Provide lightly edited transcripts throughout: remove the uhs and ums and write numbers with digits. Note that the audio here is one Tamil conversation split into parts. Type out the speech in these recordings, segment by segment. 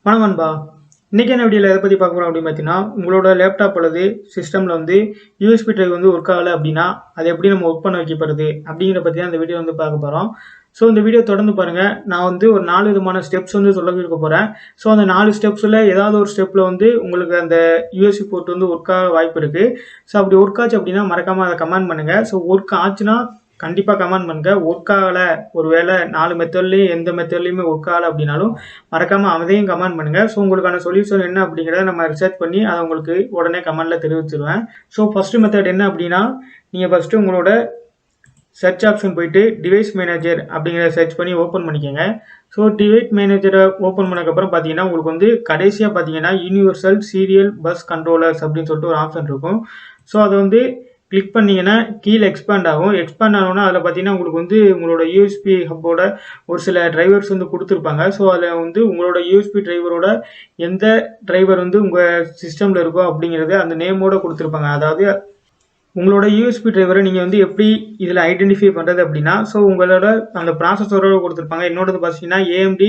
வணக்கம் நண்பா. இன்னைக்கு என்ன வீடியோவில் எதை பற்றி பார்க்க போகிறோம் அப்படின்னு பார்த்தீங்கன்னா, உங்களோட லேப்டாப் அல்லது சிஸ்டமில் வந்து யூஎஸ்பி டிரைவ் வந்து ஒர்க் ஆகலை அப்படின்னா அதை எப்படி நம்ம ஒர்க் பண்ண வைக்கப்படுது அப்படிங்கிற பற்றி தான் இந்த வீடியோ வந்து பார்க்க போகிறோம். ஸோ இந்த வீடியோ தொடர்ந்து பாருங்கள். நான் வந்து ஒரு 4 விதமான ஸ்டெப்ஸ் வந்து சொல்ல கொடுக்க போகிறேன். ஸோ அந்த 4 ஸ்டெப்ஸில் ஏதாவது ஒரு ஸ்டெப்பில் வந்து உங்களுக்கு அந்த யூஎஸ்பி போர்ட் வந்து ஒர்க் ஆக வாய்ப்பு இருக்குது. ஸோ அப்படி ஒர்க் ஆச்சு அப்படின்னா மறக்காமல் அதை கமெண்ட் பண்ணுங்கள். ஸோ ஒர்க் ஆச்சுன்னா கண்டிப்பாக கமெண்ட் பண்ணுங்க. ஒர்க் ஆகலை, ஒரு வேளை 4 மெத்தட்லேயும் எந்த மெத்தட்லேயுமே ஒர்க் ஆகலை அப்படின்னாலும் மறக்காமல் அதையும் கமெண்ட் பண்ணுங்கள். ஸோ உங்களுக்கான சொல்யூஷன் என்ன அப்படிங்கிறத நம்ம ரிசர்ச் பண்ணி அதை உங்களுக்கு உடனே கமெண்ட்டில் தெரிவிச்சிருவேன். ஸோ ஃபஸ்ட்டு மெத்தட் என்ன அப்படின்னா, நீங்கள் ஃபஸ்ட்டு உங்களோட சர்ச் ஆப்ஷன் போயிட்டு டிவைஸ் மேனேஜர் அப்படிங்கிறத சர்ச் பண்ணி ஓப்பன் பண்ணிக்கோங்க. ஸோ டிவைஸ் மேனேஜரை ஓப்பன் பண்ணக்கப்புறம் பார்த்தீங்கன்னா உங்களுக்கு வந்து கடைசியாக பார்த்தீங்கன்னா யூனிவர்சல் சீரியல் பஸ் கண்ட்ரோலர்ஸ் அப்படின்னு சொல்லிட்டு ஒரு ஆப்ஷன் இருக்கும். ஸோ அதை வந்து கிளிக் பண்ணிங்கன்னா கீழே எக்ஸ்பேண்ட் ஆகும். எக்ஸ்பேண்ட் ஆனோன்னா அதில் பார்த்தீங்கன்னா உங்களுக்கு வந்து உங்களோட யூஎஸ்பி ஹப்போட ஒரு சில டிரைவர்ஸ் வந்து கொடுத்துருப்பாங்க. ஸோ அதில் வந்து உங்களோட யூஎஸ்பி டிரைவரோட எந்த டிரைவர் வந்து உங்கள் சிஸ்டமில் இருக்கோ அப்படிங்கிறது அந்த நேமோட கொடுத்துருப்பாங்க. அதாவது உங்களோட யூஎஸ்பி டிரைவரை நீங்கள் வந்து எப்படி இதில் ஐடென்டிஃபை பண்ணுறது அப்படின்னா, ஸோ உங்களோட அந்த ப்ராசஸரோட கொடுத்துருப்பாங்க. என்னோடது பார்த்தீங்கன்னா ஏஎம்டி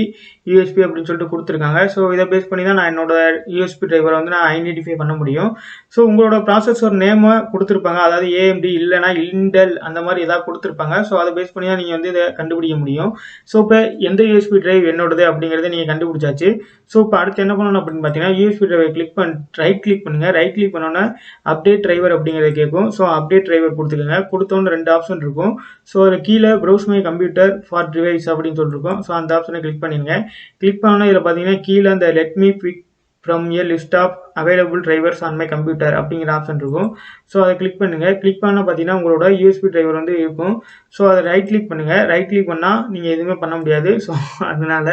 யூஎஸ்பி அப்படின்னு சொல்லிட்டு கொடுத்துருக்காங்க. ஸோ இதை பேஸ் பண்ணி தான் நான் என்னோட யூஎஸ்பி டிரைவரை வந்து நான் ஐடென்டிஃபை பண்ண முடியும். ஸோ உங்களோட ப்ராசஸர் நேமை கொடுத்துருப்பாங்க. அதாவது ஏஎம்டி இல்லைனா இன்டெல் அந்த மாதிரி ஏதாவது கொடுத்துருப்பாங்க. ஸோ அதை பேஸ் பண்ணி தான் நீங்கள் வந்து இதை கண்டுபிடிக்க முடியும். ஸோ இப்போ எந்த யூஎஸ்பி டிரைவ் என்னோடது அப்படிங்கிறத நீங்கள் கண்டுபிடிச்சாச்சு. ஸோ இப்போ அடுத்து என்ன பண்ணணும் அப்படின்னு பார்த்தீங்கன்னா, யூஎஸ்பி டிரைவை ரைட் கிளிக் பண்ணுங்கள். ரைட் கிளிக் பண்ணோன்னா அப்டேட் டிரைவர் அப்படிங்கிறத கேட்கும். ஸோ அப்டேட் டிரைவர் கொடுத்துக்கோங்க. கொடுத்தோன்னு 2 ஆப்ஷன் இருக்கும். ஸோ அதில் கீழே browse my computer for device அப்படின்னு சொல்லியிருக்கோம். ஸோ அந்த ஆப்ஷனை கிளிக் பண்ணிடுங்க. கிளிக் பண்ணோன்னா இதில் பார்த்தீங்கன்னா கீழே அந்த let me pick from a list of available drivers on my computer அப்படிங்கிற ஆப்ஷன் இருக்கும். ஸோ அதை கிளிக் பண்ணுங்கள். கிளிக் பண்ணால் பார்த்தீங்கன்னா உங்களோட யூஎஸ்பி டிரைவர் வந்து இருக்கும். ஸோ அதை ரைட் கிளிக் பண்ணுங்கள். ரைட் கிளிக் பண்ணால் நீங்கள் எதுவுமே பண்ண முடியாது. ஸோ அதனால்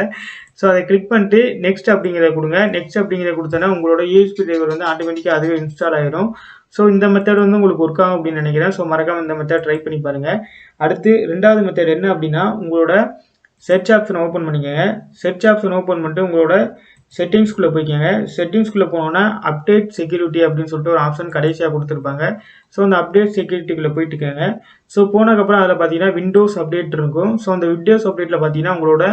அதை கிளிக் பண்ணிட்டு நெக்ஸ்ட் அப்படிங்கிறத கொடுங்க. நெக்ஸ்ட் அப்படிங்கிறத கொடுத்தோன்னா உங்களோட யூஎஸ்பி டிரைவர் வந்து ஆட்டோமேட்டிக்காக அதுவே இன்ஸ்டால் ஆகிடும். ஸோ இந்த மெத்தட் வந்து உங்களுக்கு ஒர்க் ஆகும் அப்படின்னு நினைக்கிறேன். ஸோ மறக்காமல் இந்த மெத்தட் ட்ரை பண்ணி பாருங்கள். அடுத்து 2வது மெத்தட் என்ன அப்படின்னா, உங்களோட சர்ச் ஆப்ஷன் ஓப்பன் பண்ணிக்கோங்க. சர்ச் ஆப்ஷன் ஓப்பன் பண்ணிட்டு உங்களோட செட்டிங்ஸ்குள்ளே போய்க்கோங்க. செட்டிங்ஸ்குள்ளே போனோன்னா அப்டேட் செக்யூரிட்டி அப்படின்னு சொல்லிட்டு ஒரு ஆப்ஷன் கடைசியாக கொடுத்துருப்பாங்க. ஸோ அந்த அப்டேட் செக்யூரிட்டிக்குள்ளே போயிட்டுக்கோங்க. ஸோ போனதுக்கப்புறம் அதில் பார்த்தீங்கன்னா விண்டோஸ் அப்டேட் இருக்கும். ஸோ அந்த விண்டோஸ் அப்டேட்டில் பார்த்தீங்கன்னா உங்களோட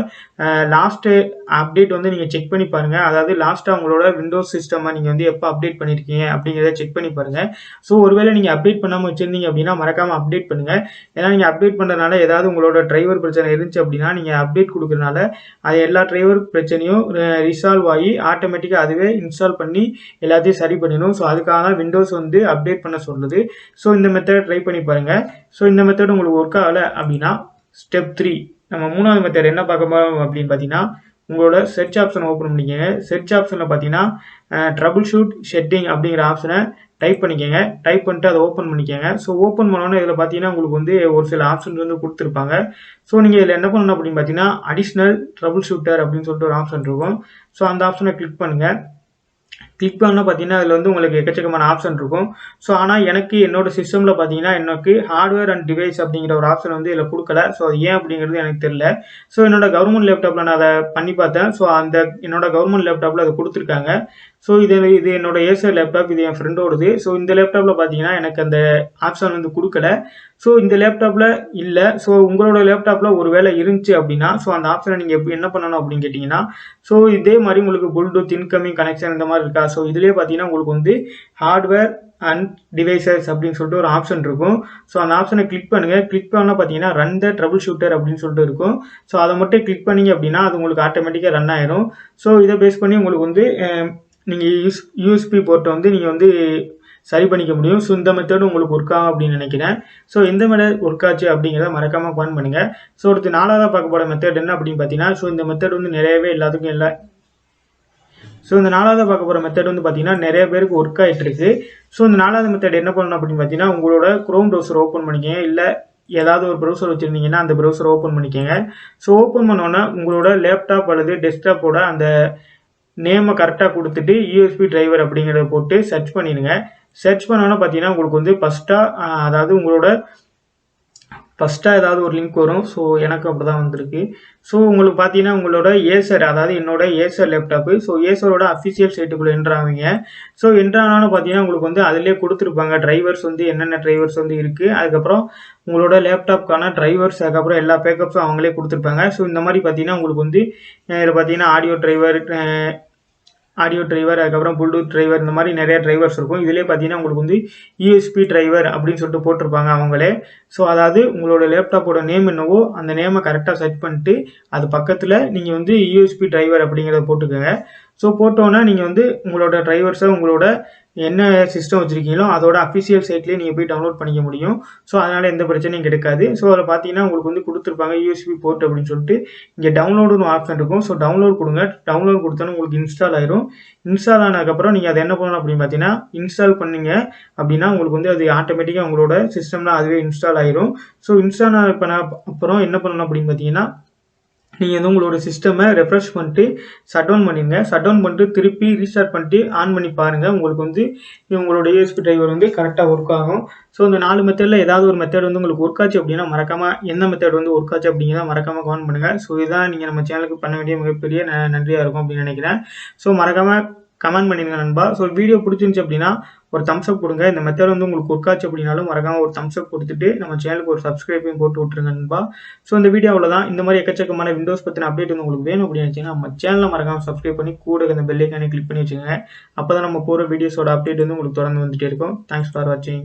லாஸ்ட்டு அப்டேட் வந்து நீங்கள் செக் பண்ணி பாருங்கள். அதாவது லாஸ்ட்டாக உங்களோட விண்டோஸ் சிஸ்டமை நீங்கள் வந்து எப்போ அப்டேட் பண்ணியிருக்கீங்க அப்படிங்கிறத செக் பண்ணி பாருங்கள். ஸோ ஒருவேளை நீங்கள் அப்டேட் பண்ணாமல் வச்சுருந்தீங்க அப்படின்னா மறக்காமல் அப்டேட் பண்ணுங்கள். ஏன்னா நீங்கள் அப்டேட் பண்ணுறதுனால ஏதாவது உங்களோட டிரைவர் பிரச்சனை இருந்துச்சு அப்படின்னா நீங்கள் அப்டேட் கொடுக்குறதுனால அது எல்லா டிரைவர் பிரச்சனையும் ரிசால்வ் ஆகி ஆட்டோமேட்டிக்காக அதுவே இன்ஸ்டால் பண்ணி எல்லாத்தையும் சரி பண்ணிடும். ஸோ அதுக்காக தான் விண்டோஸ் வந்து அப்டேட் பண்ண சொல்லுது. ஸோ இந்த மெத்தடை ட்ரை பண்ணி பாருங்கள். ஸோ இந்த மெத்தட் உங்களுக்கு ஒர்க் ஆகலை அப்படின்னா ஸ்டெப் 3 நம்ம 3வது மெத்தட் என்ன பார்க்க போகிறோம் அப்படின்னு பார்த்தீங்கன்னா, உங்களோட சர்ச் ஆப்ஷனை ஓப்பன் பண்ணிக்கோங்க. சர்ச் ஆப்ஷனில் பார்த்தீங்கன்னா ட்ரபிள் ஷூட் செட்டிங் அப்படிங்கிற ஆப்ஷனை டைப் பண்ணிக்கோங்க. டைப் பண்ணிட்டு அதை ஓப்பன் பண்ணிக்கோங்க. ஸோ ஓப்பன் பண்ணோன்னே இதில் பார்த்தீங்கன்னா உங்களுக்கு வந்து ஒரு சில ஆப்ஷன்ஸ் வந்து கொடுத்துருப்பாங்க. ஸோ நீங்கள் இதில் என்ன பண்ணணும் அப்படின்னு பார்த்தீங்கன்னா அடிஷ்னல் ட்ரபிள் ஷூட்டர் அப்படின்னு சொல்லிட்டு ஒரு ஆப்ஷன் இருக்கும். ஸோ அந்த ஆப்ஷனை கிளிக் பண்ணுங்கள். கிளிக் பண்ணால் பார்த்தீங்கன்னா அதில் வந்து உங்களுக்கு எக்கச்சக்கமான ஆப்ஷன் இருக்கும். ஸோ ஆனால் எனக்கு என்னோட சிஸ்டமில் பார்த்தீங்கன்னா எனக்கு ஹார்ட்வேர் அண்ட் டிவைஸ் அப்படிங்கிற ஒரு ஆப்ஷன் வந்து இதில் கொடுக்கல. ஸோ அது ஏன் அப்படிங்கிறது எனக்கு தெரியல. ஸோ என்னோட கவர்மெண்ட் லேப்டாப்பில் நான் அதை பண்ணி பார்த்தேன். ஸோ அந்த என்னோட கவர்மெண்ட் லேப்டாப்பில் அதை கொடுத்துருக்காங்க. ஸோ இது என்னோட ஏசர் லேப்டாப், இது என் ஃப்ரெண்டோடது. ஸோ இந்த லேப்டாப்பில் பார்த்தீங்கன்னா எனக்கு அந்த ஆப்ஷன் வந்து கொடுக்கல. ஸோ இந்த லேப்டாப்பில் இல்லை. ஸோ உங்களோட லேப்டாப்பில் ஒரு வேளை இருந்துச்சு அப்படின்னா ஸோ அந்த ஆப்ஷனை நீங்கள் என்ன பண்ணணும் அப்படின்னு கேட்டிங்கன்னா, ஸோ இதே மாதிரி உங்களுக்கு ப்ளூடூத் இன்கமிங் கனெக்ஷன் இந்த மாதிரி இருக்கா. ஸோ இதுலேயே பார்த்தீங்கன்னா உங்களுக்கு வந்து ஹார்ட்வேர் அண்ட் டிவைசஸ் அப்படின்னு சொல்லிட்டு ஒரு ஆப்ஷன் இருக்கும். ஸோ அந்த ஆப்ஷனை கிளிக் பண்ணுங்கள். கிளிக் பண்ணால் பார்த்தீங்கன்னா ரன் த ட்ரபிள் ஷூட்டர் அப்படின்னு சொல்லிட்டு இருக்கும். ஸோ அதை மட்டும் கிளிக் பண்ணிங்க அப்படின்னா அது உங்களுக்கு ஆட்டோமேட்டிக்காக ரன் ஆயிரும். ஸோ இதை பேஸ் பண்ணி உங்களுக்கு வந்து நீங்கள் யூஎஸ்பி போர்ட்டை வந்து நீங்கள் வந்து சரி பண்ணிக்க முடியும். ஸோ இந்த மெத்தட் உங்களுக்கு ஒர்க் ஆகும் அப்படின்னு நினைக்கிறேன். ஸோ எந்த மெத்தட் ஒர்க் ஆச்சு அப்படிங்கிறத மறக்காமல் கமெண்ட் பண்ணுங்கள். ஸோ அடுத்து 4வது பார்க்க போகிற மெத்தட் என்ன அப்படின்னு பார்த்தீங்கன்னா, ஸோ இந்த மெத்தட் வந்து நிறையவே எல்லாத்துக்கும் இல்லை. ஸோ இந்த 4வது பார்க்க போகிற மெத்தட் வந்து பார்த்தீங்கன்னா நிறைய பேருக்கு ஒர்க் ஆகிட்டு இருக்கு. ஸோ இந்த 4வது மெத்தட் என்ன பண்ணணும் அப்படின்னு பார்த்தீங்கன்னா, உங்களோட குரோம் ப்ரௌசர் ஓப்பன் பண்ணிக்கங்க. இல்லை ஏதாவது ஒரு ப்ரௌசர் வச்சுருந்தீங்கன்னா அந்த ப்ரௌசர் ஓப்பன் பண்ணிக்கோங்க. ஸோ ஓப்பன் பண்ணோன்னா உங்களோட லேப்டாப் அல்லது டெஸ்க்டாப்போட அந்த நேமை கரெக்டாக கொடுத்துட்டு யூஎஸ்பி டிரைவர் அப்படிங்கிறத போட்டு சர்ச் பண்ணிடுங்க. சர்ச் பண்ணோன்னா பார்த்தீங்கன்னா உங்களுக்கு வந்து அதாவது உங்களோட ஃபஸ்ட்டாக ஏதாவது ஒரு லிங்க் வரும். ஸோ எனக்கு அப்படி தான் வந்திருக்கு. ஸோ உங்களுக்கு பார்த்தீங்கன்னா உங்களோட ஏசர், அதாவது என்னோட ஏசர் லேப்டாப்பு. ஸோ ஏசரோட அஃபிஷியல் சைட்டுக்குள்ளே என்ட்ராவீங்க. ஸோ என்ட்ரானாலும் பார்த்தீங்கன்னா உங்களுக்கு வந்து அதிலே கொடுத்துருப்பாங்க டிரைவர்ஸ் வந்து என்னென்ன டிரைவர்ஸ் வந்து இருக்குது. அதுக்கப்புறம் உங்களோட லேப்டாப்க்கான டிரைவர்ஸ், அதுக்கப்புறம் எல்லா பேக்கப்ஸும் அவங்களே கொடுத்துருப்பாங்க. ஸோ இந்த மாதிரி பார்த்தீங்கன்னா உங்களுக்கு வந்து இதில் பார்த்தீங்கன்னா ஆடியோ டிரைவர், ஆடியோ டிரைவர், அதுக்கப்புறம் ப்ளூடூத் டிரைவர், இந்த மாதிரி நிறைய டிரைவர்ஸ் இருக்கும். இதிலே பார்த்தீங்கன்னா உங்களுக்கு வந்து யூஎஸ்பி டிரைவர் அப்படின்னு சொல்லிட்டு போட்டிருப்பாங்க அவங்களே. ஸோ அதாவது உங்களோட லேப்டாப்போட நேம் என்னவோ அந்த நேமை கரெக்டாக சர்ச் பண்ணிட்டு அது பக்கத்தில் நீங்கள் வந்து யூஎஸ்பி டிரைவர் அப்படிங்கிறத போட்டுக்கோங்க. ஸோ போட்டோன்னா நீங்கள் வந்து உங்களோட டிரைவர்ஸை உங்களோட என்ன சிஸ்டம் வச்சுருக்கீங்களோ அதோட அஃபிஷியல் சைட்லேயே நீங்கள் போய் டவுன்லோட் பண்ணிக்க முடியும். ஸோ அதனால் எந்த பிரச்சனையும் கிடைக்காது. ஸோ அதில் பார்த்தீங்கன்னா உங்களுக்கு வந்து கொடுத்துருப்பாங்க யூஎஸ்பி போர்ட் அப்படின்னு சொல்லிட்டு. இங்கே டவுன்லோடுன்னு ஆப்ஷன் இருக்கும். ஸோ டவுன்லோட் கொடுங்க. டவுன்லோட் கொடுத்தோன்னா உங்களுக்கு இன்ஸ்டால் ஆயிரும். இன்ஸ்டால் ஆனதுக்கப்புறம் நீங்கள் அதை என்ன பண்ணணும் அப்படின்னு பார்த்தீங்கன்னா, இன்ஸ்டால் பண்ணீங்க அப்படின்னா உங்களுக்கு வந்து அது ஆட்டோமேட்டிக்காக உங்களோட சிஸ்டம்ல அதுவே இன்ஸ்டால் ஆயிரும். ஸோ இன்ஸ்டால் பண்ண அப்புறம் என்ன பண்ணணும் அப்படின்னு பார்த்தீங்கன்னா, நீங்கள் வந்து உங்களோட சிஸ்டமை ரெஃப்ரெஷ் பண்ணிட்டு ஷட் டவுன் பண்ணிடுங்க. ஷட் டவுன் பண்ணிட்டு திருப்பி ரீஸ்டார்ட் பண்ணிட்டு ஆன் பண்ணி பாருங்கள். உங்களுக்கு வந்து உங்களோட யூஎஸ்பி டிரைவர் வந்து கரெக்டாக ஒர்க் ஆகும். ஸோ இந்த 4 மெத்தடில் ஏதாவது ஒரு மெத்தட் வந்து உங்களுக்கு ஒர்க் ஆச்சு அப்படின்னா மறக்காமல் எந்த மெத்தட் வந்து ஒர்க் ஆச்சு அப்படிங்கிறத மறக்காமல் கமெண்ட் பண்ணுங்கள். ஸோ இதுதான் நீங்கள் நம்ம சேனலுக்கு பண்ண வேண்டிய மிகப்பெரிய நன்றியாக இருக்கும் அப்படின்னு நினைக்கிறேன். ஸோ மறக்காமல் கமெண்ட் பண்ணிடுங்க நண்பா. ஸோ வீடியோ பிடிச்சிருந்துச்சு அப்படின்னா ஒரு தம்ஸ் அப் கொடுங்க. இந்த மெத்தட் வந்து உங்களுக்கு ஒர்க் ஆச்சு அப்படின்னாலும் மறக்காமல் ஒரு தம்ஸ் அப் கொடுத்துட்டு நம்ம சேனலுக்கு ஒரு சப்ஸ்கிரைபையும் போட்டு விட்டுருங்க நண்பா. ஸோ இந்த வீடியோ அவ்வளோதான். இந்த மாதிரி எக்கச்சக்கமான விண்டோஸ் பற்றின அப்டேட் வந்து உங்களுக்கு வேணும் அப்படின்னு நினச்சிங்கன்னா நம்ம சேனலை மறக்காமல் சப்ஸ்கிரைப் பண்ணி கூட இந்த பெல் ஐக்கானை கிளிக் பண்ணி வச்சுக்கோங்க. அப்போ தான் நம்ம போகிற வீடியோஸோட அப்டேட் வந்து உங்களுக்கு தொடர்ந்து வந்துட்டே இருக்கும். தேங்க்ஸ் ஃபார் வாட்சிங்.